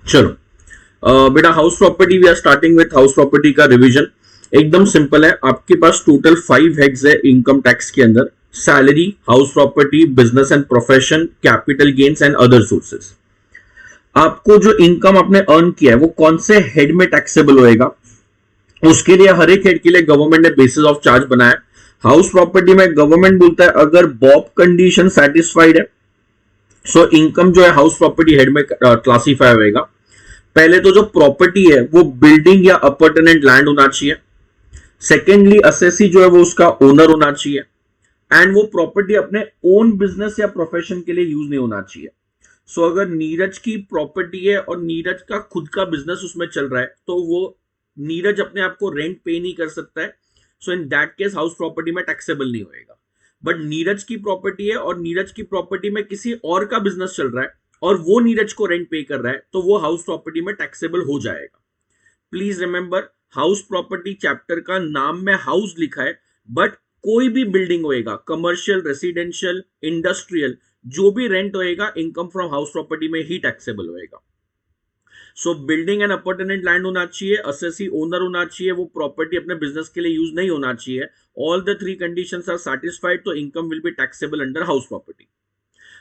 चलो बेटा, house property we are starting with house property का रिवीजन। एकदम सिंपल है, आपके पास टोटल 5 हेड्स है इनकम टैक्स के अंदर। Salary, house property, business and profession, capital gains and other sources. आपको जो इनकम आपने अर्न किया है वो कौन से हेड में टैक्सेबल होएगा, उसके लिए हर एक हेड के लिए गवर्नमेंट ने बेसिस ऑफ चार्ज बनाया। हाउस प्रॉपर्टी में गवर्नमेंट बोलता है अगर बॉब कंडीशन सेटिस्फाइड है सो इनकम जो है हाउस प्रॉपर्टी हेड में क्लासीफाई होएगा। पहले तो जो प्रॉपर्टी है वो बिल्डिंग या अपर्टनेंट लैंड होना चाहिए। सेकेंडली असेसी जो है वो उसका ओनर होना चाहिए। एंड वो प्रॉपर्टी अपने ओन बिजनेस या प्रोफेशन के लिए यूज नहीं होना चाहिए। सो अगर नीरज की प्रॉपर्टी है और नीरज का खुद का बिजनेस उसमें चल रहा है तो वो नीरज अपने आप को रेंट पे नहीं कर सकता है। So in that case house property में टैक्सेबल नहीं होएगा। बट नीरज की प्रॉपर्टी है और नीरज की प्रॉपर्टी में किसी और का बिजनेस चल रहा है और वो नीरज को रेंट पे कर रहा है तो वो हाउस प्रॉपर्टी में टैक्सेबल हो जाएगा। Please remember, house property chapter का नाम में हाउस लिखा है, बट कोई भी बिल्डिंग होएगा, कमर्शियल, रेसिडेंशियल, इंडस्ट्रियल, जो भी रेंट होएगा इनकम फ्रॉम हाउस प्रॉपर्टी में ही टैक्सेबल होएगा। सो बिल्डिंग एंड अपार्टमेंट लैंड होना चाहिए, असेसी ओनर होना चाहिए, वो प्रॉपर्टी अपने बिजनेस के लिए यूज नहीं होना चाहिए। All the 3 conditions are satisfied तो income will be taxable under house property.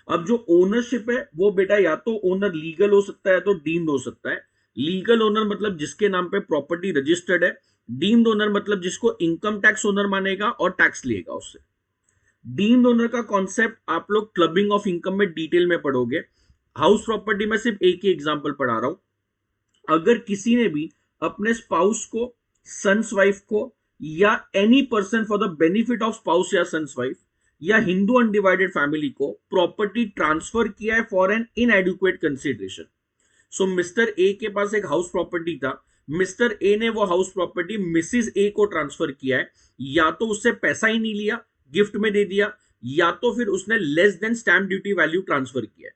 अब जो ओनरशिप है वो बेटा या तो ओनर लीगल हो सकता है तो डीम्ड हो सकता है। लीगल ओनर मतलब जिसके नाम पे प्रॉपर्टी रजिस्टर्ड है। डीम्ड ओनर मतलब जिसको इनकम टैक्स ओनर मानेगा और टैक्स लेगा उससे। डीम्ड ओनर का कॉन्सेप्ट आप लोग क्लबिंग ऑफ इनकम में डिटेल में पढ़ोगे। हाउस प्रॉपर्टी में सिर्फ एक ही एग्जांपल पढ़ा रहा हूं। अगर किसी ने भी अपने स्पाउस को, सन्स वाइफ को या any person for the benefit of spouse या सन्स वाइफ या हिंदू अनडिवाइडेड फैमिली को प्रॉपर्टी ट्रांसफर किया है for an inadequate consideration. So mister A के पास एक हाउस प्रॉपर्टी था। मिस्टर ए ने वो हाउस प्रॉपर्टी मिसिस ए को ट्रांसफर किया है। या तो उससे पैसा ही नहीं लिया, गिफ्ट में दे दिया, या तो फिर उसने less than stamp duty value transfer किया है।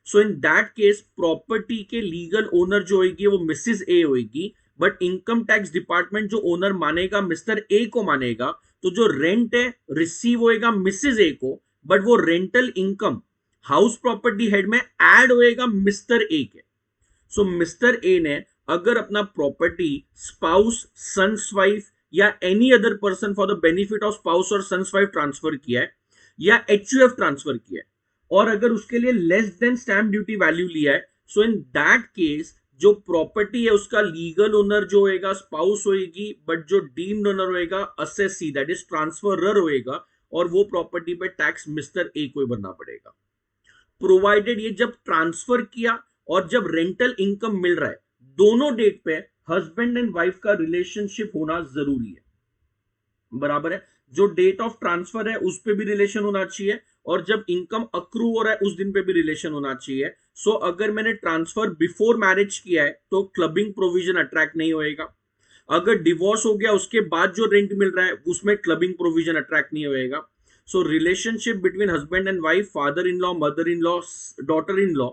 So in that case property के लीगल ओनर जो होगी वो मिसिस ए होगी, बट इनकम टैक्स डिपार्टमेंट जो ओनर मानेगा मिस्टर ए को मानेगा। तो जो रेंट है रिसीव होएगा मिसिस ए को, बट वो rental income house property head में ऐड होएगा मिस्टर ए के। सो मिस्टर ए ने अगर अपना प्रॉपर्टी स्पाउस, सन्स वाइफ या any other person for the benefit of spouse और सन्स वाइफ ट्रांसफर किया है या एचयूएफ ट्रांसफर किया है और अगर उसके लिए less than stamp duty value लिया है, सो इन दैट केस जो प्रॉपर्टी है उसका लीगल ओनर जो होएगा स्पाउस होएगी, बट जो डीम्ड ओनर होएगा असेसी दैट इज ट्रांसफरर होएगा और वो प्रॉपर्टी पे टैक्स मिस्टर ए को ही भरना पड़ेगा। प्रोवाइडेड ये जब ट्रांसफर किया और जब रेंटल इनकम मिल रहा है दोनों डेट पे हस्बैंड एंड वाइफ का रिलेशनशिप होना जरूरी है। बराबर है, जो डेट ऑफ ट्रांसफर है उस पर भी रिलेशन होना चाहिए और जब इनकम अक्रू हो रहा है उस दिन पे भी रिलेशन होना चाहिए। सो अगर मैंने ट्रांसफर बिफोर मैरिज किया है तो क्लबिंग प्रोविजन अट्रैक्ट नहीं होएगा। अगर डिवोर्स हो गया उसके बाद जो रेंट मिल रहा है उसमें क्लबिंग प्रोविजन अट्रैक्ट नहीं होएगा। So relationship between husband and wife, father in law, mother in law, daughter in law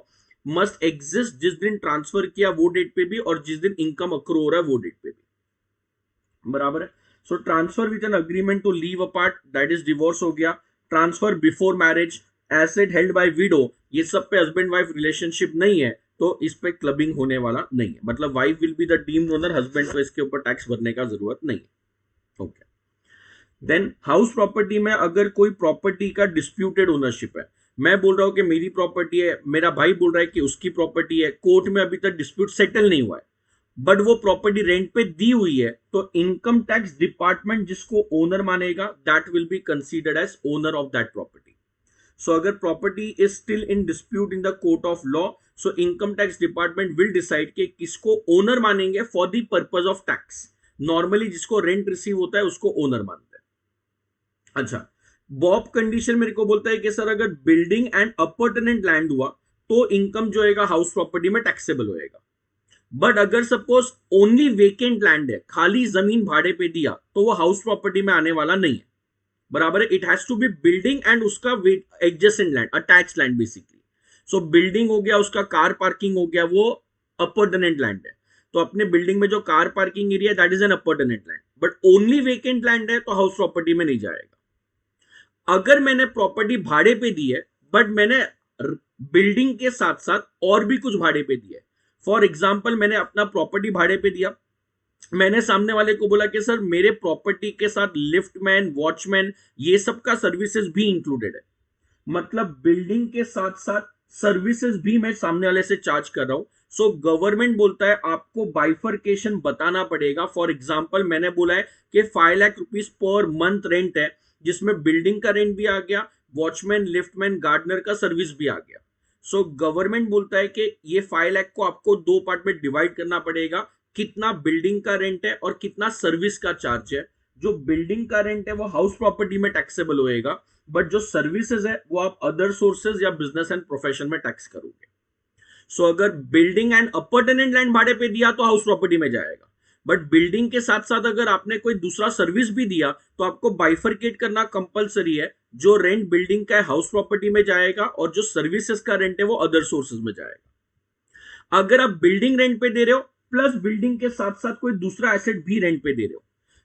must exist जिस दिन ट्रांसफर किया वो डेट पे भी और जिस दिन इनकम अक्रू हो रहा है वो डेट पे भी। बराबर है। So transfer with an agreement to live apart that is divorce हो गया। Transfer before marriage, asset held by widow, ये सब पे हस्बैंड वाइफ रिलेशनशिप नहीं है तो इस पे क्लबिंग होने वाला नहीं है। मतलब wife will be the deemed owner, husband को इसके ऊपर टैक्स भरने का जरूरत नहीं है। ओके। देन हाउस प्रॉपर्टी में अगर कोई प्रॉपर्टी का डिस्प्यूटेड ओनरशिप है, मैं बोल रहा हूं कि मेरी प्रॉपर्टी है, मेरा भाई बोल रहा है कि उसकी प्रॉपर्टी है, कोर्ट में अभी तक डिस्प्यूट सेटल नहीं हुआ है बट वो प्रॉपर्टी रेंट पे दी हुई है, तो इनकम टैक्स डिपार्टमेंट जिसको ओनर मानेगा that will be considered as owner of that property. So अगर property is still in dispute in the court of law, so income tax department will decide कि किसको owner मानेंगे for the purpose of tax. Normally जिसको rent receive होता है उसको owner मानते हैं। अच्छा, बॉब कंडीशन मेरे को बोलता है कि सर अगर बिल्डिंग एंड अपर्टनेंट लैंड हुआ तो इनकम जो होगा हाउस प्रॉपर्टी में टैक्सेबल होएगा। बट अगर सपोज ओनली वेकेंट लैंड है, खाली जमीन भाड़े पे दिया, तो वो हाउस प्रॉपर्टी में आने वाला नहीं है। बराबर है, it has to be building and उसका adjacent land, attach land basically. So building हो गया, उसका कार पार्किंग हो गया, वो अपर्टनेंट लैंड है। तो अपने बिल्डिंग में जो car parking area that is an appurtenant land, but only vacant land है तो हाउस प्रॉपर्टी में नहीं जाएगा। अगर मैंने प्रॉपर्टी भाड़े पे दी है बट मैंने बिल्डिंग के साथ साथ और भी कुछ भाड़े पे दिया है, फॉर एग्जाम्पल मैंने अपना प्रॉपर्टी भाड़े पे दिया, मैंने सामने वाले को बोला कि सर मेरे प्रॉपर्टी के साथ लिफ्टमैन, वॉचमैन, ये सब का सर्विसेज भी इंक्लूडेड है, मतलब बिल्डिंग के साथ साथ सर्विसेज भी मैं सामने वाले से चार्ज कर रहा हूं। सो गवर्नमेंट बोलता है आपको बाइफरकेशन बताना पड़ेगा। फॉर एग्जांपल मैंने बोला है कि 5 lakh rupees per month rent है, जिसमें बिल्डिंग का रेंट भी आ गया, वॉचमैन, लिफ्टमैन, गार्डनर का सर्विस भी आ गया। सो गवर्नमेंट बोलता है कि ये 5 लाख को आपको 2 पार्ट में डिवाइड करना पड़ेगा, कितना बिल्डिंग का रेंट है और कितना सर्विस का चार्ज है। जो बिल्डिंग का रेंट है वो हाउस प्रॉपर्टी में टैक्सेबल होएगा, बट जो सर्विसेज है वो आप अदर सोर्सेज या बिजनेस एंड प्रोफेशन में टैक्स करोगे। सो अगर building and appurtenant land भाड़े पे दिया तो हाउस प्रॉपर्टी में जाएगा, बट बिल्डिंग के साथ साथ अगर आपने कोई दूसरा सर्विस भी दिया तो आपको बाइफरकेट करना कंपलसरी है। जो रेंट बिल्डिंग का है हाउस प्रॉपर्टी में जाएगा और जो सर्विसेज का रेंट है वो अदर सोर्सेज में जाएगा। अगर आप बिल्डिंग रेंट पे दे रहे हो प्लस बिल्डिंग के साथ साथ कोई दूसरा एसेट भी रेंट पे दे रहे हो,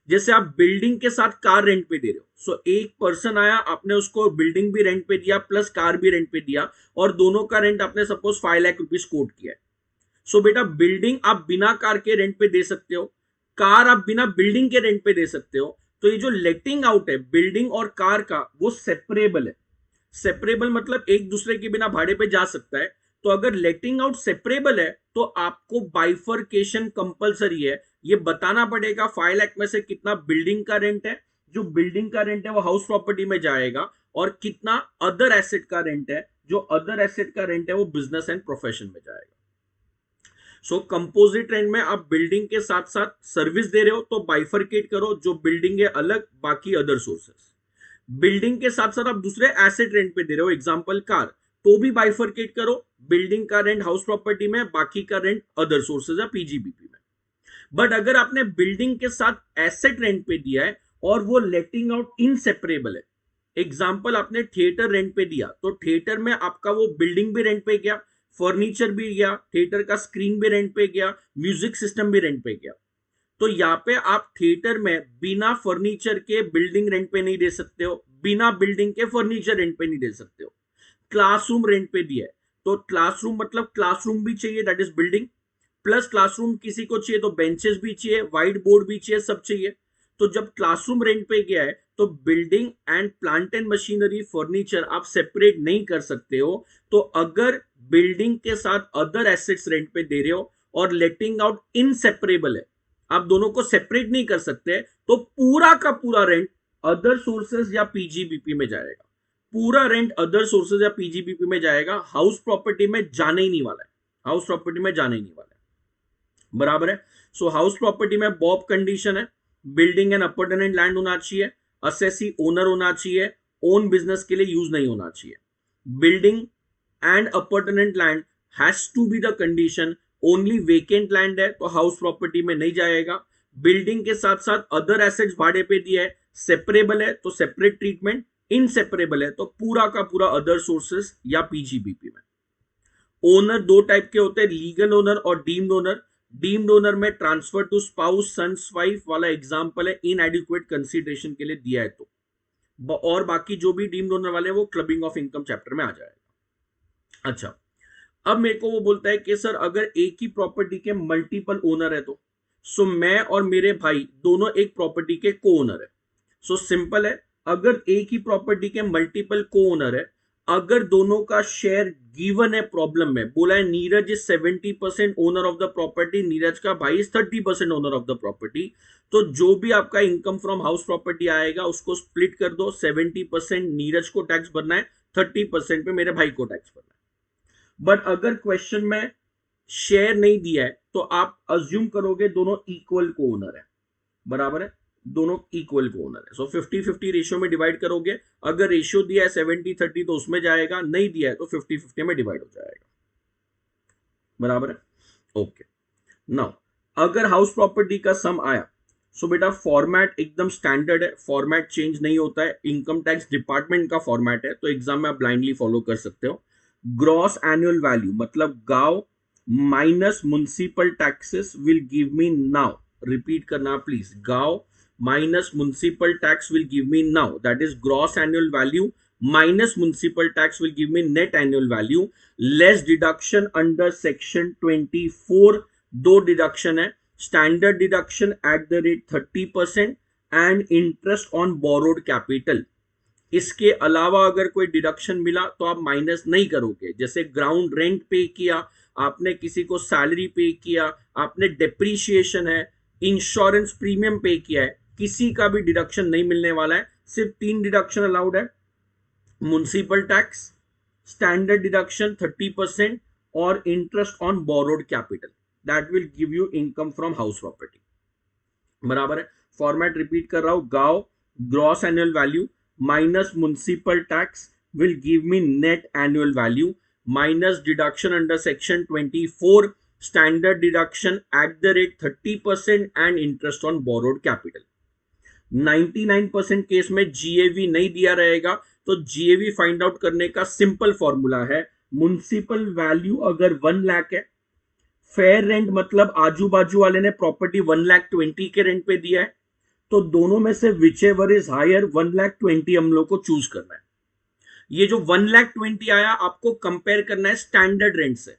जैसे आप बिल्डिंग के साथ कार रेंट पे दे रहे हो, सो एक पर्सन आया, आपने उसको बिल्डिंग भी रेंट पे दिया प्लस कार भी रेंट पे दिया, और दोनों का रेंट आपने सपोज 5 लाख रुपीज कोट किया है। सो बेटा बिल्डिंग आप बिना कार के रेंट पे दे सकते हो, कार आप बिना बिल्डिंग के रेंट पे दे सकते हो। तो ये जो लेटिंग आउट है बिल्डिंग और कार का वो सेपरेबल है। सेपरेबल मतलब एक दूसरे के बिना भाड़े पे जा सकता है। तो अगर लेटिंग आउट सेपरेबल है तो आपको बाइफरकेशन कंपलसरी है, ये बताना पड़ेगा 5 लाख में से कितना बिल्डिंग का रेंट है, जो बिल्डिंग का रेंट है वो हाउस प्रॉपर्टी में जाएगा, और कितना अदर एसेट का रेंट है, जो अदर एसेट का रेंट है वो बिजनेस एंड प्रोफेशन में जाएगा। सो कंपोजिट रेंट में आप बिल्डिंग के साथ साथ सर्विस दे रहे हो तो बाइफरकेट करो, जो बिल्डिंग है अलग, बाकी अदर सोर्सेस। बिल्डिंग के साथ साथ आप दूसरे एसेट रेंट पे दे रहे हो, एग्जांपल कार, तो भी बाइफरकेट करो, बिल्डिंग का रेंट हाउस प्रॉपर्टी में, बाकी का रेंट अदर सोर्सेज या पीजीबीपी में। बट अगर आपने बिल्डिंग के साथ एसेट रेंट पे दिया है और वो लेटिंग आउट इनसेपरेबल है, एग्जांपल आपने थिएटर रेंट पे दिया, तो थिएटर में आपका वो बिल्डिंग भी रेंट पे गया, फर्नीचर भी गया, थिएटर का स्क्रीन भी रेंट पे गया, म्यूजिक सिस्टम भी रेंट पे गया। तो यहाँ पे आप थिएटर में बिना फर्नीचर के बिल्डिंग रेंट पे नहीं दे सकते हो, बिना बिल्डिंग के फर्नीचर रेंट पे नहीं दे सकते हो। क्लासरूम रेंट पे दिया है तो क्लासरूम मतलब क्लासरूम भी चाहिए, that is building, plus classroom किसी को चाहिए तो बेंचेस भी चाहिए, व्हाइट बोर्ड भी चाहिए, सब चाहिए। तो जब क्लासरूम रेंट पे गया है तो building and plant and machinery, furniture आप सेपरेट नहीं कर सकते हो। तो अगर बिल्डिंग के साथ अदर एसेट्स रेंट पे दे रहे हो और लेटिंग आउट इनसेपरेबल है, आप दोनों को सेपरेट नहीं कर सकते, तो पूरा का पूरा रेंट अदर सोर्सेज या पीजीबीपी में जाएगा। पूरा रेंट अदर सोर्सेज या पीजीबीपी में जाएगा, हाउस प्रॉपर्टी में जाने ही नहीं वाला है, हाउस प्रॉपर्टी में जाने ही नहीं वाला है। बराबर है। सो हाउस प्रॉपर्टी में बॉब कंडीशन है, building and appurtenant land होना चाहिए, असेसी ओनर होना चाहिए, ओन बिजनेस के लिए यूज नहीं होना चाहिए। Building and appurtenant land has to be the condition, only vacant land है तो हाउस प्रॉपर्टी में नहीं जाएगा। बिल्डिंग के साथ साथ अदर एसेट्स भाड़े पे दिया है, सेपरेबल है तो सेपरेट ट्रीटमेंट, इनसेपरेबल है तो पूरा का पूरा अदर सोर्सेस या पीजीबीपी में। ओनर दो टाइप के होते हैं, लीगल ओनर और डीम्ड ओनर। डीम्ड ओनर में transfer to spouse, sons, wife वाला एग्जांपल है, इनएडिक्वेट कंसीडरेशन के लिए दिया है तो, और बाकी जो भी डीम्ड ओनर वाले वो क्लबिंग ऑफ इनकम चैप्टर में आ जाएगा। अच्छा, अब मेरे को वो बोलता है कि सर अगर एक ही प्रॉपर्टी के मल्टीपल ओनर है तो, सो मैं और मेरे भाई दोनों एक प्रॉपर्टी के को ओनर है। सो सिंपल है, अगर एक ही प्रॉपर्टी के मल्टीपल को ओनर है, अगर दोनों का शेयर गिवन है, प्रॉब्लम में बोला है Neeraj is 70% owner of the property, Neeraj का भाई is 30% owner of the property, तो जो भी आपका इनकम फ्रॉम हाउस प्रॉपर्टी आएगा उसको स्प्लिट कर दो, 70% नीरज को टैक्स भरना है, 30% पे मेरे भाई को टैक्स भरना है। बट अगर क्वेश्चन में शेयर नहीं दिया है तो आप अज्यूम करोगे दोनों इक्वल को ओनर है। बराबर है, दोनों इक्वल को ओनर है। सो 50-50 रेशियो में डिवाइड करोगे, अगर रेशियो दिया है 70-30 तो उसमें जाएगा, नहीं दिया है तो 50-50 में डिवाइड हो जाएगा। बराबर है, ओके। नाउ अगर हाउस प्रॉपर्टी का सम आया, सो बेटा फॉर्मेट एकदम स्टैंडर्ड है, फॉर्मेट चेंज नहीं होता है, इनकम टैक्स डिपार्टमेंट का फॉर्मेट है, तो एग्जाम में आप ब्लाइंडली फॉलो कर सकते हो। ग्रॉस एनुअल वैल्यू मतलब गांव minus municipal taxes will give me now, repeat करना प्लीज, गांव minus municipal tax will give me now, that is gross annual value minus municipal tax will give me net annual value, less deduction under section 24, दो deduction है, standard deduction at the rate 30% and interest on borrowed capital. इसके अलावा अगर कोई deduction मिला तो आप minus नहीं करोगे. जैसे ग्राउंड रेंट पे किया आपने, किसी को सैलरी पे किया आपने, डेप्रीशिएशन है, इंश्योरेंस प्रीमियम पे किया है, किसी का भी डिडक्शन नहीं मिलने वाला है. सिर्फ 3 डिडक्शन अलाउड है, म्युनिसिपल टैक्स, स्टैंडर्ड डिडक्शन 30% और interest on borrowed capital. That will give you income from house property. बराबर है. फॉर्मेट रिपीट कर रहा हूं. गांव gross annual value minus municipal tax will give me net annual value, minus deduction under section 24, standard deduction at the rate 30% and interest on borrowed capital. 99% case में GAV नहीं दिया रहेगा, तो GAV फाइंड आउट करने का simple formula है, municipal value अगर 1 लाख है, फेयर रेंट मतलब आजू बाजू वाले ने प्रॉपर्टी 1,20,000 के रेंट पे दिया है, तो दोनों में से विच एवर इज हायर 1,20,000 हम लोग को चूज करना है. ये जो 1,20,000 आया आपको कंपेयर करना है स्टैंडर्ड रेंट से.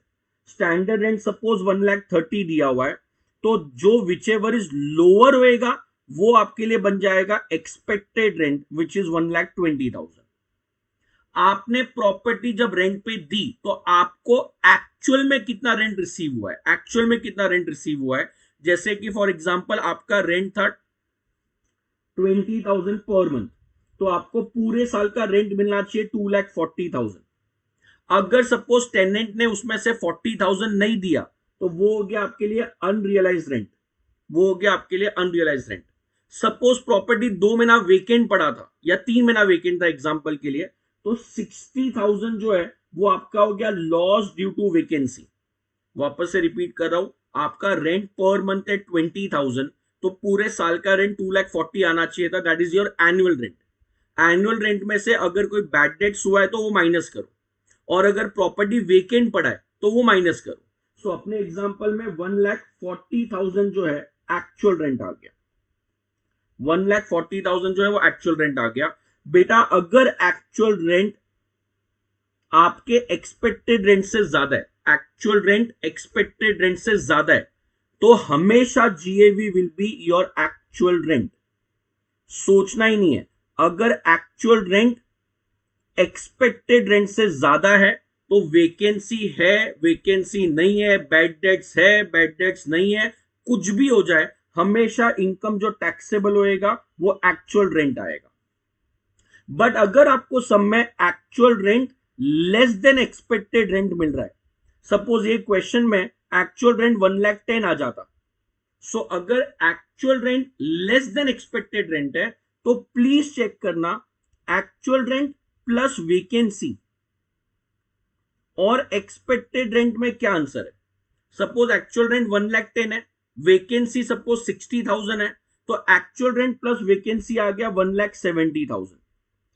स्टैंडर्ड रेंट सपोज 1,30,000 दिया हुआ है, तो जो विच एवर इज लोअर होएगा वो आपके लिए बन जाएगा एक्सपेक्टेड रेंट विच इज 1,20,000. आपने प्रॉपर्टी जब रेंट पे दी तो आपको एक्चुअल में कितना रेंट रिसीव हुआ है, एक्चुअल में कितना रेंट रिसीव हुआ है. जैसे कि फॉर एग्जांपल आपका रेंट था 20,000 पर मंथ, तो आपको पूरे साल का रेंट मिलना चाहिए 2,40,000. अगर सपोज टेनेंट ने उसमें से 40,000 नहीं दिया तो वो हो गया आपके लिए अनरियलाइज्ड रेंट, वो हो गया आपके लिए अनरियलाइज्ड रेंट. सपोज प्रॉपर्टी 2 महीना वेकेंट पड़ा था या 3 महीना वेकेंट था एग्जांपल के लिए, तो 60,000 जो है वो आपका हो गया लॉस ड्यू टू वेकेंसी. वापस से रिपीट कर रहा हूं, आपका रेंट पर मंथ है 20,000, तो पूरे साल का रेंट 2,40,000 आना चाहिए था. That is your annual rent. Annual rent में से अगर कोई बैड डेट्स हुआ है तो वो माइनस करो, और अगर प्रॉपर्टी वेकेंट पड़ा है तो वो माइनस करो. सो अपने एग्जांपल में 1,40,000 जो है एक्चुअल रेंट आ गया. 1,40,000 जो है वो एक्चुअल रेंट आ गया. बेटा अगर एक्चुअल रेंट आपके एक्सपेक्टेड रेंट से ज्यादा है, एक्चुअल रेंट एक्सपेक्टेड रेंट से ज्यादा है, तो हमेशा GAV will be your actual rent. सोचना ही नहीं है. अगर एक्चुअल रेंट एक्सपेक्टेड रेंट से ज्यादा है तो वेकेंसी है, वेकेंसी नहीं है, बैड डेट्स है, बैड डेट्स नहीं है, कुछ भी हो जाए, हमेशा इनकम जो टैक्सेबल होएगा वो एक्चुअल रेंट आएगा. बट अगर आपको सब में actual rent less than expected rent मिल रहा है, सपोज ये क्वेश्चन में एक्चुअल रेंट 1,10,000 आ जाता, सो अगर actual rent less than expected rent है तो प्लीज चेक करना एक्चुअल रेंट प्लस वेकेंसी और एक्सपेक्टेड रेंट में क्या आंसर है. सपोज एक्चुअल रेंट 1,10,000 है, वेकेंसी सपोज 60,000 है, तो एक्चुअल रेंट प्लस वेकेंसी आ गया 1,70,000.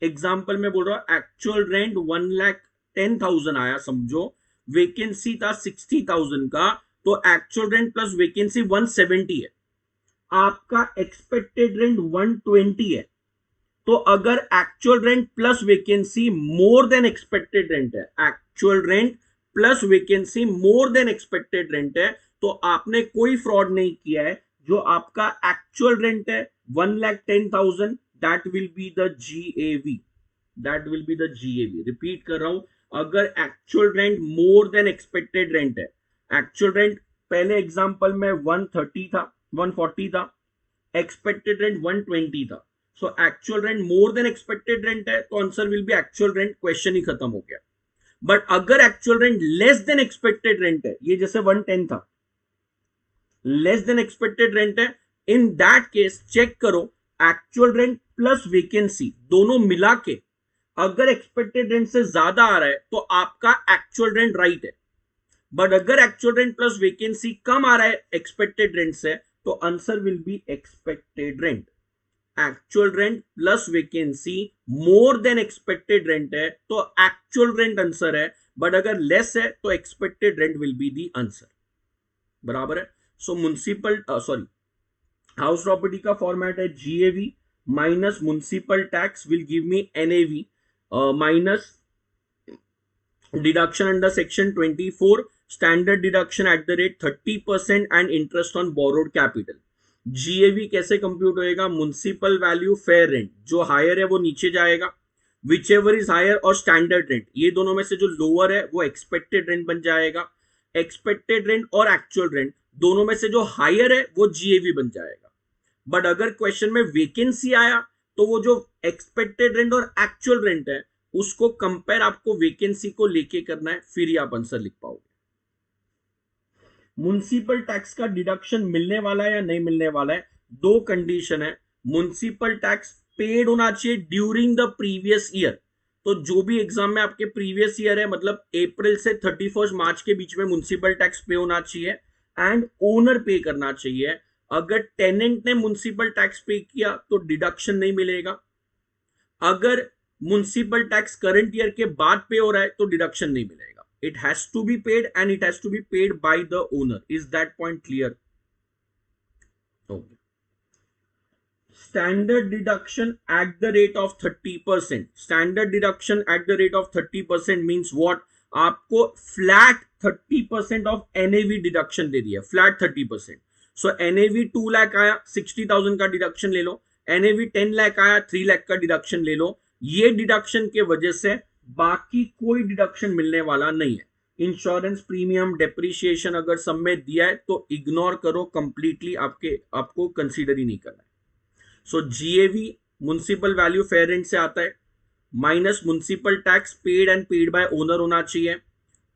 एग्जाम्पल में बोल रहा हूं, एक्चुअल रेंट 1,10,000 आया समझो, वेकेंसी था 60,000 का, तो एक्चुअल रेंट प्लस वेकेंसी 170 है. आपका एक्सपेक्टेड रेंट 120 है, तो अगर actual rent plus vacancy more than expected rent है, actual rent plus vacancy more than expected rent है, तो आपने कोई फ्रॉड नहीं किया है. जो आपका एक्चुअल रेंट है 1,10,000, that will be the GAV, that will be the GAV. Repeat कर रहा हूं, अगर actual rent more than expected rent है, एक्चुअल रेंट पहले एग्जांपल में 130 था, 140 था, एक्सपेक्टेड रेंट 120 था, so actual rent more than expected rent है, तो answer will be actual rent. Question ही खत्म हो गया. बट अगर actual rent less than expected rent है, ये जैसे 110 था, लेस देन एक्सपेक्टेड रेंट है, इन दैट केस चेक करो एक्चुअल रेंट प्लस वेकेंसी दोनों मिला के अगर एक्सपेक्टेड रेंट से ज्यादा आ रहा है तो आपका एक्चुअल रेंट राइट है. बट अगर एक्चुअल रेंट प्लस वेकेंसी कम आ रहा है एक्सपेक्टेड रेंट से, तो answer will be expected rent. Actual rent plus vacancy more than expected rent है तो एक्चुअल रेंट आंसर है, बट अगर लेस है तो expected rent will be the answer. बराबर है. सो म्युनिसिपल सॉरी हाउस प्रॉपर्टी का फॉर्मेट है GAV minus municipal tax will give me NAV. Minus deduction under section 24 standard deduction at the rate 30% and interest on borrowed capital. GAV कैसे compute होएगा? Municipal value fair rent, जो higher है वो नीचे जाएगा, which ever is higher, और standard rent, ये दोनों में से जो लोअर है वो एक्सपेक्टेड रेंट बन जाएगा. एक्सपेक्टेड रेंट और एक्चुअल रेंट दोनों में से जो हायर है वो GAV बन जाएगा. बट अगर क्वेश्चन में वेकेंसी आया तो वो जो एक्सपेक्टेड रेंट और एक्चुअल रेंट है उसको कंपेयर आपको वेकेंसी को लेके करना है, फिर ही आप आंसर लिख पाओगे. म्युनिसिपल टैक्स का डिडक्शन मिलने वाला है या नहीं मिलने वाला है? दो कंडीशन है. म्युनिसिपल टैक्स पेड होना चाहिए ड्यूरिंग द प्रीवियस ईयर. तो जो भी एग्जाम में आपके प्रीवियस ईयर है, मतलब अप्रैल से 31 मार्च के बीच में म्युनिसिपल टैक्स पे होना चाहिए एंड ओनर पे करना चाहिए. अगर टेनेंट ने म्युनिसिपल टैक्स पे किया तो डिडक्शन नहीं मिलेगा. अगर म्युनिसिपल टैक्स करंट ईयर के बाद पे हो रहा है तो डिडक्शन नहीं मिलेगा. It has to be paid and it has to be paid by the owner. Is that point clear? Okay. Standard deduction at the rate of 30%. Standard deduction at the rate of 30% means what? आपको flat 30% of NAV deduction दे दिया, flat 30%. सो NAV 2 lakh आया, 60,000 का deduction ले लो. NAV 10 lakh आया, 3 लाख का deduction ले लो. ये डिडक्शन के वजह से बाकी कोई डिडक्शन मिलने वाला नहीं है. इंश्योरेंस प्रीमियम, डेप्रिसिएशन अगर सब में दिया है तो इग्नोर करो कंप्लीटली, आपको कंसीडर ही नहीं करना है. सो GAV municipal value fair rent से आता है, minus municipal tax paid and paid by owner होना चाहिए,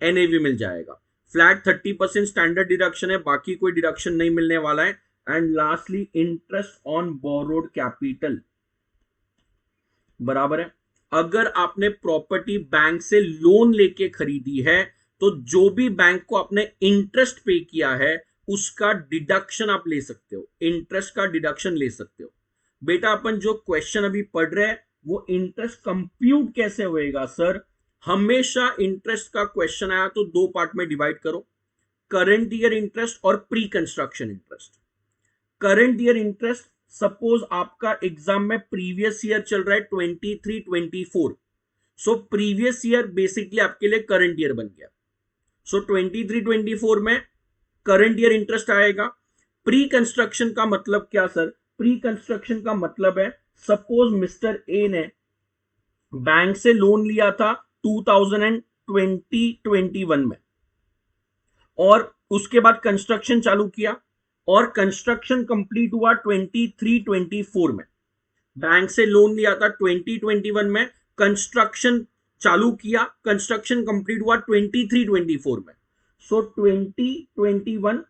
NAV मिल जाएगा. फ्लैट 30% स्टैंडर्ड डिडक्शन है, बाकी कोई डिडक्शन नहीं मिलने वाला है. And lastly interest on borrowed capital बराबर है. अगर आपने प्रॉपर्टी बैंक से लोन लेके खरीदी है तो जो भी बैंक को आपने इंटरेस्ट पे किया है उसका डिडक्शन आप ले सकते हो, इंटरेस्ट का डिडक्शन ले सकते हो. बेटा अपन जो क्वेश्चन अभी पढ़ रहे हैं वो इंटरेस्ट कंप्यूट कैसे होएगा सर? हमेशा इंटरेस्ट का क्वेश्चन आया तो दो पार्ट में डिवाइड करो, करंट ईयर इंटरेस्ट और pre construction interest. Current year interest, suppose आपका एग्जाम में प्रीवियस ईयर चल रहा है 23-24, सो प्रीवियस ईयर बेसिकली आपके लिए करंट ईयर बन गया. सो 23-24 में करंट ईयर इंटरेस्ट आएगा. प्री कंस्ट्रक्शन का मतलब क्या सर? प्री कंस्ट्रक्शन का मतलब है सपोज मिस्टर ए ने बैंक से लोन लिया था 2020-21 में और उसके बाद कंस्ट्रक्शन चालू किया और कंस्ट्रक्शन कंप्लीट हुआ 23-24 में. बैंक से लोन लिया था 2021 में, कंस्ट्रक्शन चालू किया, कंस्ट्रक्शन कंप्लीट हुआ 23-24 में. सो 2021,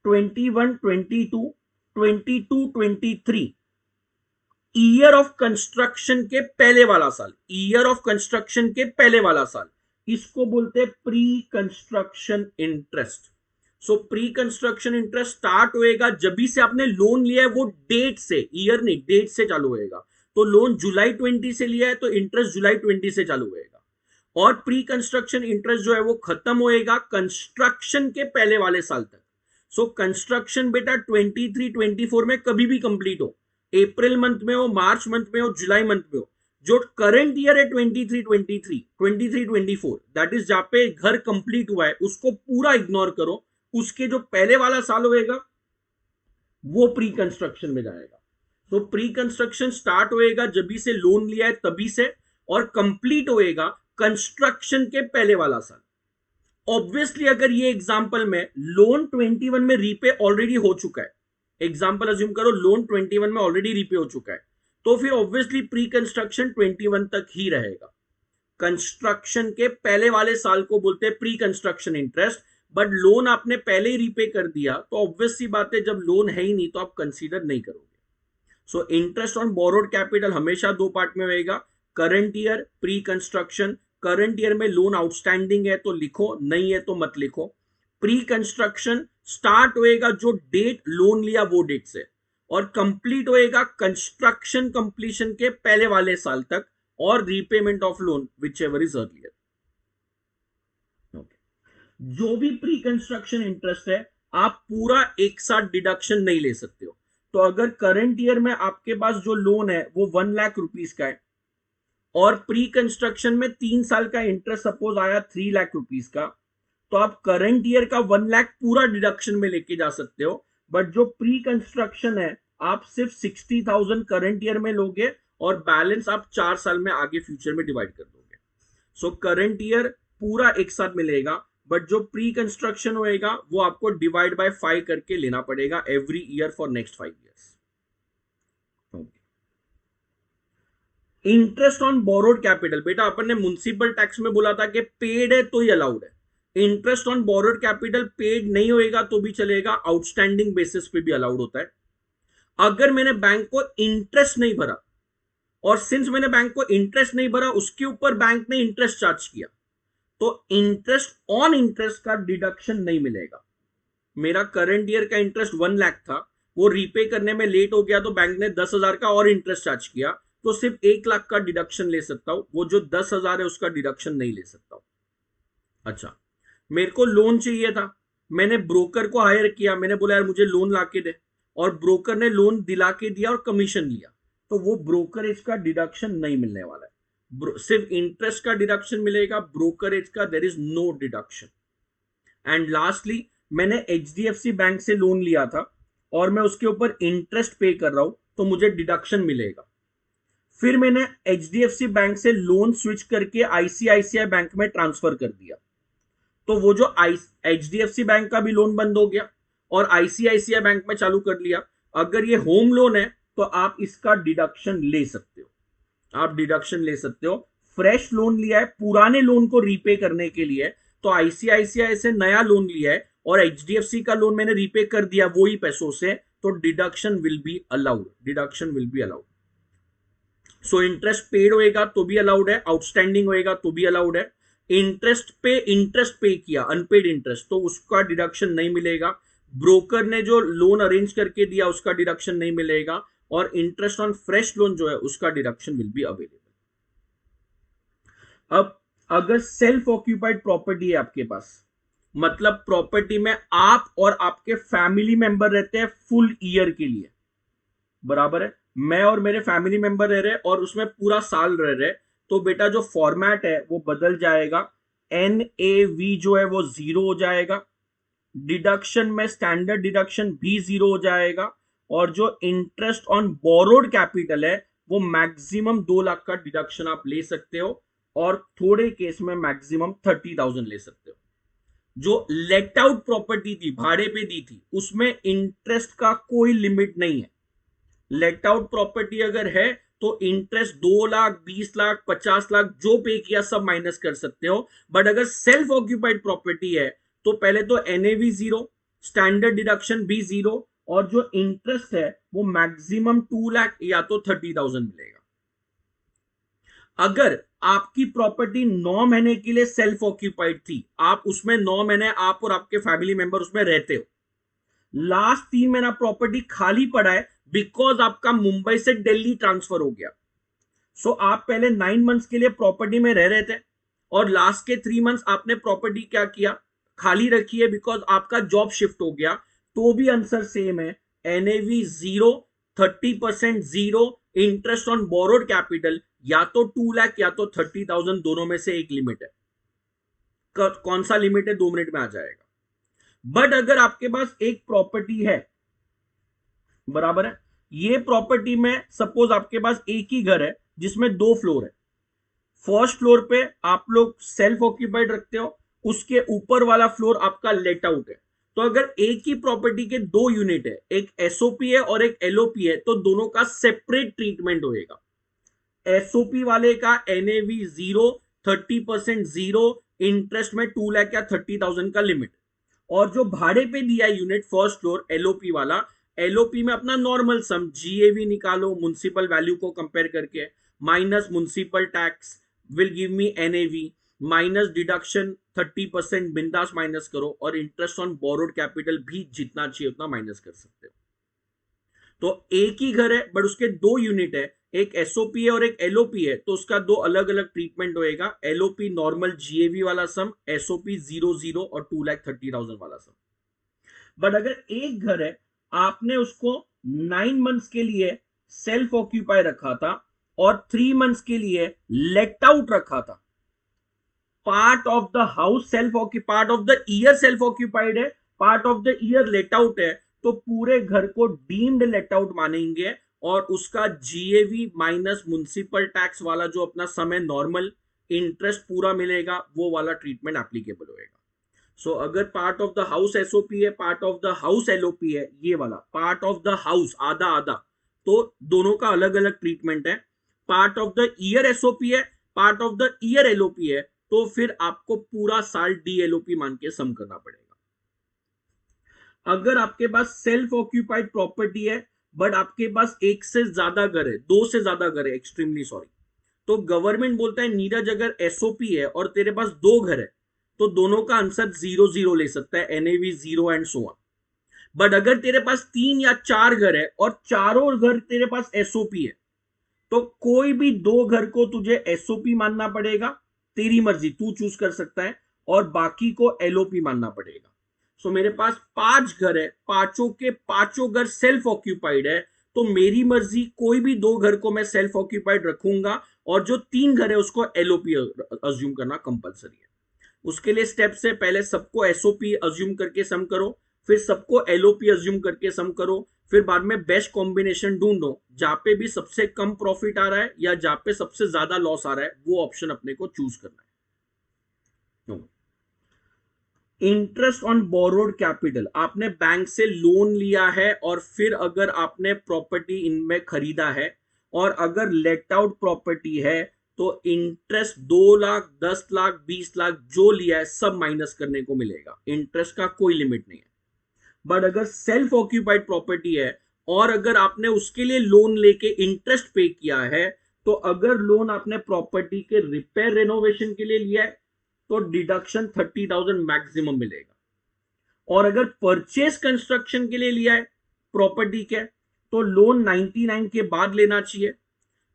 21-22, 22-23 ईयर ऑफ कंस्ट्रक्शन के पहले वाला साल, ईयर ऑफ कंस्ट्रक्शन के पहले वाला साल, इसको बोलते हैं प्री कंस्ट्रक्शन इंटरेस्ट. सो प्री कंस्ट्रक्शन इंटरेस्ट स्टार्ट होएगा जब भी से आपने लोन लिया है, वो डेट से, ईयर नहीं डेट से चालू होएगा. तो लोन जुलाई 20 से लिया है तो इंटरेस्ट जुलाई 20 से चालू होएगा. और प्री कंस्ट्रक्शन इंटरेस्ट जो है वो खत्म होएगा कंस्ट्रक्शन के पहले वाले साल तक. सो कंस्ट्रक्शन बेटा 23-24 में कभी भी कंप्लीट हो, अप्रैल मंथ में हो, मार्च मंथ में हो, जुलाई मंथ में हो, जो करंट ईयर है 23-24, दैट इज जहां पे घर कंप्लीट हुआ है उसको पूरा इग्नोर करो. उसके जो पहले वाला साल होएगा वो प्री कंस्ट्रक्शन में जाएगा. तो प्री कंस्ट्रक्शन स्टार्ट होएगा जब भी से लोन लिया है तभी से, और कंप्लीट होएगा कंस्ट्रक्शन के पहले वाला साल. ऑब्वियसली अगर ये एग्जांपल में लोन 21 में रीपे ऑलरेडी हो चुका है, एग्जांपल अज्यूम करो लोन 21 में ऑलरेडी रीपे हो चुका है, तो फिर ऑब्वियसली प्री कंस्ट्रक्शन 21 तक ही रहेगा. कंस्ट्रक्शन के पहले वाले साल को बोलते हैं pre construction interest. But loan आपने पहले ही रीपे कर दिया तो ऑब्वियस सी बात है जब लोन है ही नहीं तो आप कंसीडर नहीं करोगे. So interest on borrowed capital हमेशा दो पार्ट में रहेगा, current year, pre construction. Current year में लोन आउटस्टैंडिंग है तो लिखो, नहीं है तो मत लिखो. प्री कंस्ट्रक्शन स्टार्ट होएगा जो डेट लोन लिया वो डेट से, और कंप्लीट होएगा कंस्ट्रक्शन कंप्लीशन के पहले वाले साल तक, और repayment of loan which ever is earlier. जो भी प्री कंस्ट्रक्शन इंटरेस्ट है आप पूरा एक साथ डिडक्शन नहीं ले सकते हो. तो अगर करंट ईयर में आपके पास जो लोन है वो 1 लाख रुपीस का है और प्री कंस्ट्रक्शन में 3 साल का इंटरेस्ट सपोज आया 3 लाख रुपीज का, तो आप करंट ईयर का 1 लाख पूरा डिडक्शन में लेके जा सकते हो। बट जो प्री कंस्ट्रक्शन है आप सिर्फ 60,000 करंट ईयर में लोगे और बैलेंस आप 4 साल में आगे फ्यूचर में डिवाइड कर दोगे। सो करंट ईयर पूरा एक साथ मिलेगा, बट जो प्री कंस्ट्रक्शन होएगा वो आपको डिवाइड बाय 5 करके लेना पड़ेगा every year for next 5 years. Interest on borrowed capital, बेटा अपन ने म्युनिसिपल टैक्स में बोला था कि पेड है तो ही अलाउड है। Interest on borrowed capital paid नहीं होएगा तो भी चलेगा, आउटस्टैंडिंग बेसिस पे भी अलाउड होता है। अगर मैंने बैंक को इंटरेस्ट नहीं भरा, और सिंस मैंने बैंक को इंटरेस्ट नहीं भरा उसके ऊपर बैंक ने इंटरेस्ट चार्ज किया, तो इंटरेस्ट ऑन इंटरेस्ट का डिडक्शन नहीं मिलेगा। मेरा करंट ईयर का इंटरेस्ट 1 लाख था, वो रीपे करने में लेट हो गया तो बैंक ने 10,000 का और इंटरेस्ट चार्ज किया, तो सिर्फ 1 लाख का डिडक्शन ले सकता हूं, वो जो 10,000 है उसका डिडक्शन नहीं ले सकता हूं। अच्छा, मेरे को लोन चाहिए था, मैंने ब्रोकर को हायर किया, मैंने बोला यार मुझे लोन ला के दे, और ब्रोकर ने लोन दिला के दिया और कमीशन लिया, तो वो ब्रोकरेज का डिडक्शन नहीं मिलने वाला है। सिर्फ इंटरेस्ट का डिडक्शन मिलेगा, ब्रोकरेज का there is no deduction. And lastly, मैंने एचडीएफसी बैंक से लोन लिया था और मैं उसके ऊपर इंटरेस्ट पे कर रहा हूं, तो मुझे डिडक्शन मिलेगा। फिर मैंने एचडीएफसी बैंक से लोन स्विच करके आईसीआईसीआई बैंक में ट्रांसफर कर दिया, तो वो जो एचडीएफसी बैंक का भी लोन बंद हो गया और आईसीआईसीआई बैंक में चालू कर लिया। अगर ये होम लोन है तो आप इसका डिडक्शन ले सकते हो, आप डिडक्शन ले सकते हो। फ्रेश लोन लिया है पुराने लोन को रीपे करने के लिए, तो आईसीआईसीआई से नया लोन लिया है और एचडीएफसी का लोन मैंने रीपे कर दिया वो ही पैसों से, तो deduction will be allowed, deduction will be allowed. So interest paid होएगा तो भी अलाउड है, आउटस्टैंडिंग होएगा तो भी अलाउड है। इंटरेस्ट पे किया अनपेड इंटरेस्ट, तो उसका डिडक्शन नहीं मिलेगा। ब्रोकर ने जो लोन अरेंज करके दिया उसका डिडक्शन नहीं मिलेगा, और इंटरेस्ट ऑन फ्रेश लोन जो है उसका डिडक्शन विल बी अवेलेबल। अब अगर सेल्फ ऑक्यूपाइड प्रॉपर्टी है आपके पास, मतलब प्रॉपर्टी में आप और आपके फैमिली मेंबर रहते हैं फुल ईयर के लिए, बराबर है, मैं और मेरे फैमिली मेंबर रह रहे और उसमें पूरा साल रह रहे, तो बेटा जो फॉर्मेट है वो बदल जाएगा। NAV जो है वो 0 हो जाएगा, डिडक्शन में स्टैंडर्ड डिडक्शन भी 0 हो जाएगा, और जो इंटरेस्ट ऑन बोरोड कैपिटल है वो मैक्सिमम 2 लाख का डिडक्शन आप ले सकते हो, और थोड़े केस में मैक्सिमम 30,000 ले सकते हो। जो लेट आउट प्रॉपर्टी थी, भाड़े पे दी थी, उसमें इंटरेस्ट का कोई लिमिट नहीं है। लेट आउट प्रॉपर्टी अगर है तो इंटरेस्ट 2 लाख, 20 लाख, 50 लाख जो पे किया सब माइनस कर सकते हो। बट अगर सेल्फ ऑक्यूपाइड प्रॉपर्टी है तो पहले तो NAV 0, स्टैंडर्ड डिडक्शन भी 0, और जो इंटरेस्ट है वो मैक्सिमम 2 लाख या तो 30,000 मिलेगा। अगर आपकी प्रॉपर्टी 9 महीने के लिए सेल्फ ऑक्यूपाइड थी, आप उसमें 9 महीने आप और आपके फैमिली मेंबर उसमें रहते हो, लास्ट 3 महीना प्रॉपर्टी खाली पड़ा है बिकॉज आपका मुंबई से दिल्ली ट्रांसफर हो गया। सो आप पहले 9 मंथ्स के लिए प्रॉपर्टी में रह रहे थे और लास्ट के 3 मंथ्स आपने प्रॉपर्टी क्या किया, खाली रखी है बिकॉज आपका जॉब शिफ्ट हो गया, तो भी आंसर सेम है। NAV 0, 30% 0, interest on borrowed capital या तो 2 लाख या तो 30,000, दोनों में से एक लिमिट है। कौन सा लिमिट है 2 मिनट में आ जाएगा। बट अगर आपके पास एक प्रॉपर्टी है, बराबर है, ये प्रॉपर्टी में सपोज आपके पास एक ही घर है जिसमें 2 फ्लोर है, फर्स्ट फ्लोर पे आप लोग सेल्फ ऑक्यूपाइड रखते हो, उसके ऊपर वाला फ्लोर आपका लेट आउट है, तो अगर एक ही प्रॉपर्टी के 2 यूनिट है, एक SOP है और एक LOP है, तो दोनों का सेपरेट ट्रीटमेंट होएगा। SOP वाले का NAV 0, 30% 0, इंटरेस्ट में 2 लाख या 30,000 का लिमिट, और जो भाड़े पे दिया यूनिट फर्स्ट फ्लोर LOP वाला, LOP में अपना नॉर्मल सम GAV निकालो म्युनिसिपल वैल्यू को कंपेयर करके, minus municipal tax will give me NAV, minus deduction 30% बिंदास माइनस करो, और इंटरेस्ट ऑन बोरोड कैपिटल भी जितना चाहिए उतना माइनस कर सकते हो। तो एक ही घर है बट उसके 2 यूनिट है, एक SOP है और एक LOP है, तो उसका 2 अलग अलग ट्रीटमेंट होएगा। LOP नॉर्मल GAV वाला सम, SOP 0 और 2,30,000 वाला सम। बट अगर एक घर है, आपने उसको 9 मंथ्स के लिए सेल्फ ऑक्यूपाई रखा था, और 3 मंथ्स के लिए लेट आउट रखा था, part of the house self occupied, part of the year self occupied है, part of the year let out है, तो पूरे घर को डीम्ड लेट आउट मानेंगे और उसका जीएवी माइनस म्युनिसिपल टैक्स वाला जो अपना समय नॉर्मल इंटरेस्ट पूरा मिलेगा वो वाला ट्रीटमेंट एप्लीकेबल होएगा। सो अगर part of the house SOP है, part of the house LOP है, ये वाला पार्ट ऑफ द हाउस आधा आधा, तो दोनों का अलग अलग ट्रीटमेंट है। Part of the year SOP है, part of the year LOP है, तो फिर आपको पूरा साल डीएलओपी मान के सम करना पड़ेगा। अगर आपके पास सेल्फ ऑक्यूपाइड प्रॉपर्टी है बट आपके पास एक से ज्यादा घर है, दो से ज्यादा घर है, एक्सट्रीमली सॉरी, तो गवर्नमेंट बोलता है नीरज अगर एसओपी है और तेरे पास दो घर है तो दोनों का आंसर 0-0 ले सकता है, NAV 0 and so on. But अगर तेरे पास 3 या 4 घर है और चारों घर तेरे पास एसओपी है तो कोई भी दो घर को तुझे एसओपी मानना पड़ेगा, तेरी मर्जी, तू चूज कर सकता है, और बाकी को एलओपी मानना पड़ेगा। सो मेरे पास 5 घर है, पांचों के पांचों घर सेल्फ ऑक्यूपाइड है, तो मेरी मर्जी कोई भी दो घर को मैं सेल्फ ऑक्यूपाइड रखूंगा और जो 3 घर है उसको एलओपी अज्यूम करना कंपलसरी है। उसके लिए स्टेप से पहले सबको एसओपी अज्यूम करके सम करो, फिर सबको एलओपी अज्यूम करके सम करो, फिर बाद में बेस्ट कॉम्बिनेशन ढूंढो, जहां पे भी सबसे कम प्रॉफिट आ रहा है या जहां पे सबसे ज्यादा लॉस आ रहा है वो ऑप्शन अपने को चूज करना है। इंटरेस्ट ऑन बोरोड कैपिटल, आपने बैंक से लोन लिया है और फिर अगर आपने प्रॉपर्टी इनमें खरीदा है और अगर लेट आउट प्रॉपर्टी है तो इंटरेस्ट 2 लाख, 10 लाख, 20 लाख जो लिया है सब माइनस करने को मिलेगा, इंटरेस्ट का कोई लिमिट नहीं है। बट अगर सेल्फ ऑक्यूपाइड प्रॉपर्टी है और अगर आपने उसके लिए लोन लेके इंटरेस्ट पे किया है, तो अगर लोन आपने प्रॉपर्टी के रिपेयर रेनोवेशन के लिए लिया है तो डिडक्शन 30,000 मैक्सिमम मिलेगा, और अगर परचेस कंस्ट्रक्शन के लिए लिया है प्रॉपर्टी के तो लोन 99 के बाद लेना चाहिए,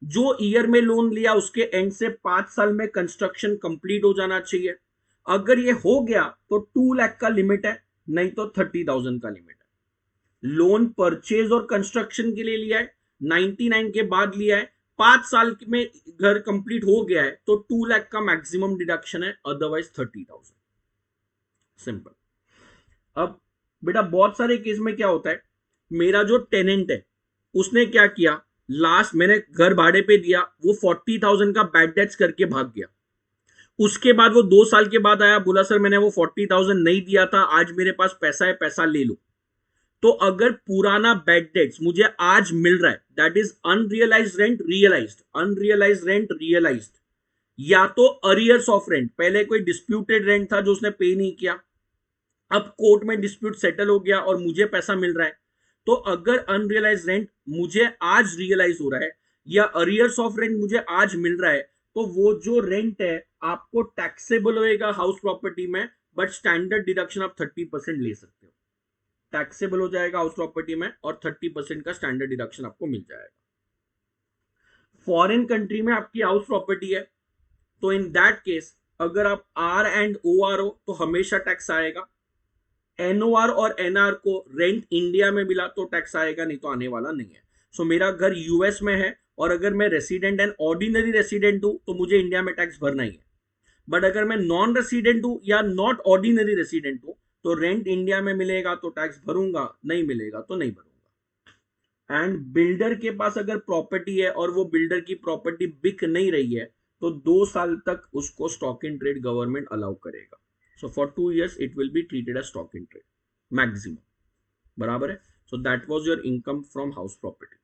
जो ईयर में लोन लिया उसके एंड से 5 साल में कंस्ट्रक्शन कंप्लीट हो जाना चाहिए। अगर ये हो गया तो 2 लाख का लिमिट है, नहीं तो 30,000 का लिमिट है। लोन परचेज और कंस्ट्रक्शन के लिए लिया है, 99 के बाद लिया है, 5 साल में घर कंप्लीट हो गया है तो 2 लाख का मैक्सिमम डिडक्शन है, अदरवाइज 30,000। सिंपल। अब बेटा बहुत सारे केस में क्या होता है, मेरा जो टेनेंट है उसने क्या किया, लास्ट मैंने घर भाड़े पे दिया, वो 40,000 का बैड डेट्स करके भाग गया, उसके बाद वो 2 साल के बाद आया, बोला सर मैंने वो 40,000 नहीं दिया था, आज मेरे पास पैसा है, पैसा ले लो। तो अगर पुराना बैड डेट्स मुझे आज मिल रहा है, that is unrealised rent realised, unrealised rent realised, या तो अरियर्स ऑफ रेंट, पहले कोई डिस्प्यूटेड रेंट था जो उसने पे नहीं किया, अब कोर्ट में डिस्प्यूट सेटल हो गया और मुझे पैसा मिल रहा है, तो अगर अनरियलाइज रेंट मुझे आज रियलाइज हो रहा है या अरियर्स ऑफ रेंट मुझे आज मिल रहा है, तो वो जो रेंट है आपको टैक्सेबल होएगा हाउस प्रॉपर्टी में, बट स्टैंडर्ड डिडक्शन आप 30% ले सकते हो, टैक्सेबल हो जाएगा हाउस प्रॉपर्टी में और 30% का स्टैंडर्ड डिडक्शन आपको मिल जाएगा। फॉरेन कंट्री में आपकी हाउस प्रॉपर्टी है तो इन दैट केस अगर आप आर एंड ओ आर हो तो हमेशा टैक्स आएगा, एनओआर और एनआर को रेंट इंडिया में मिला तो टैक्स आएगा, नहीं तो आने वाला नहीं है। सो मेरा घर यूएस में है और अगर मैं रेसिडेंट एंड ऑर्डिनरी रेसिडेंट हूं तो मुझे इंडिया में टैक्स भरना ही है, बट अगर मैं नॉन रेसिडेंट हूं या नॉट ऑर्डिनरी रेसिडेंट हूं तो रेंट इंडिया में मिलेगा तो टैक्स भरूंगा, नहीं मिलेगा तो नहीं भरूंगा। एंड बिल्डर के पास अगर प्रॉपर्टी है और वो बिल्डर की प्रॉपर्टी बिक नहीं रही है तो 2 साल तक उसको stock in trade government allow करेगा। So for 2 years it will be treated as stock in trade maximum, बराबर है। So that was your income from house property.